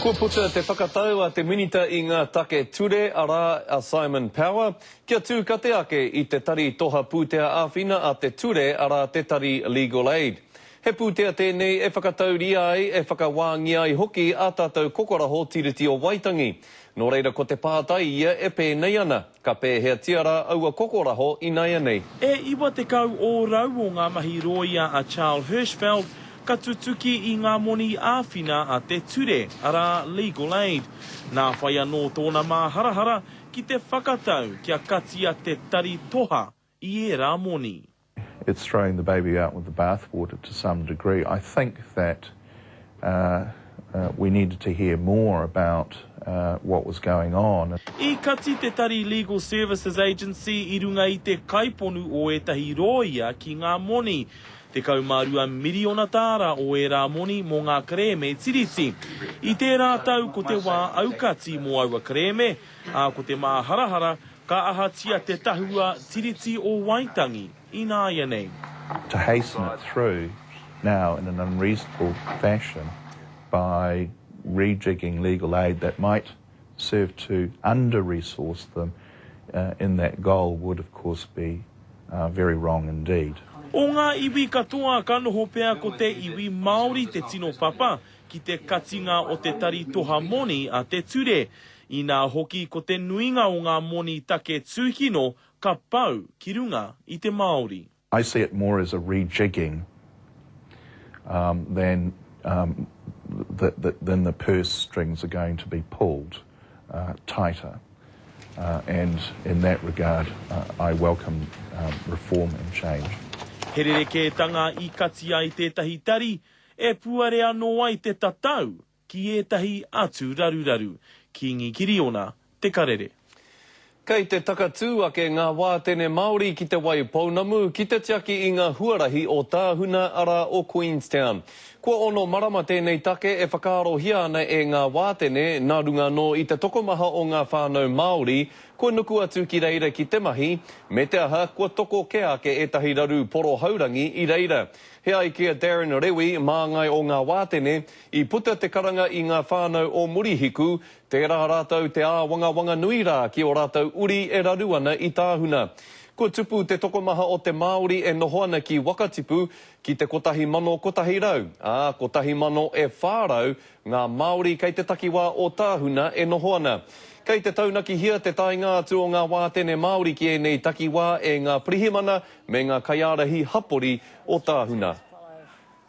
Kua puta te whakatau a te minita I ngā take ture ara a Simon Power. Kia tūkate ake I te tari toha pūtea āwhina a te ture ara te tari Legal Aid. He pūtea tēnei e whakatau ria ai e whakawāngi ai hoki a tātou kokoraho tiriti o Waitangi. Nō reira ko te pātai ia e pēnei ana. Ka pēhea tiara aua kokoraho I nai anei. E iwa te kau o rau o ngā mahi roia a Charles Hirschfeld, ka tutuki I ngā moni āwhina a te ture ara Legal Aid. Nā whai anō tōna mā harahara ki te whakatau kia katia te tari toha I e rā moni. It's throwing the baby out with the bathwater to some degree. I think that we needed to hear more about what was going on. I kati te tari Legal Services Agency I runga I te kaiponu o etahi roia ki ngā moni. Te kaumārua miriona tāra o e rā moni mō ngā kreme tiriti. I tērā tau ko te wā aukati mō aua kreme, a ko te mā harahara ka ahatia te tahua tiriti o Waitangi I nā ia nei. To hasten it through now in an unreasonable fashion by rejigging legal aid that might serve to under-resource them in that goal would of course be very wrong indeed. O ngā iwi katoa ka noho pea ko te iwi Māori te tino papa ki te katinga o te tari toha moni a te ture. I nā hoki ko te nuinga o ngā moni take tūkino ka pau ki runga I te Māori. I see it more as a rejigging than the purse strings are going to be pulled tighter. And in that regard, I welcome reform and change. He rerekētanga I katia I tētahi tari, e puare anō ai te tatau ki ētahi atu raruraru. Ki ngikiri ona, te karere. Kei te takatū ake ngā wātene Māori ki te Waipounamu, ki te tiaki I ngā huarahi o Tāhuna ara o Queenstown. Kua ono marama tēnei take e whakaarohia ana e ngā wātene nā runga no I te tokomaha o ngā whānau Māori, kua nuku atu ki reira ki te mahi, me te aha kua toko ke ake etahi raru poro haurangi I reira. He ai kia Darren Rewi, māngai o ngā wātene, I puta te karanga I ngā whānau o Murihiku, tērā rātou te āwanga nui rā ki o rātou uri e raru ana I Tāhuna. Kua tupu te tokomaha o te Māori e noho ana ki Wakatipu ki te kotahi mano kotahi rau. Kotahi mano e whārau, ngā Māori kei te takiwā o Tāhuna e noho ana. Kei te taunaki hia te tainga atu o ngā wātene Māori ki e nei takiwā e ngā pirihimana me ngā kaiarahi hapori o Tāhuna.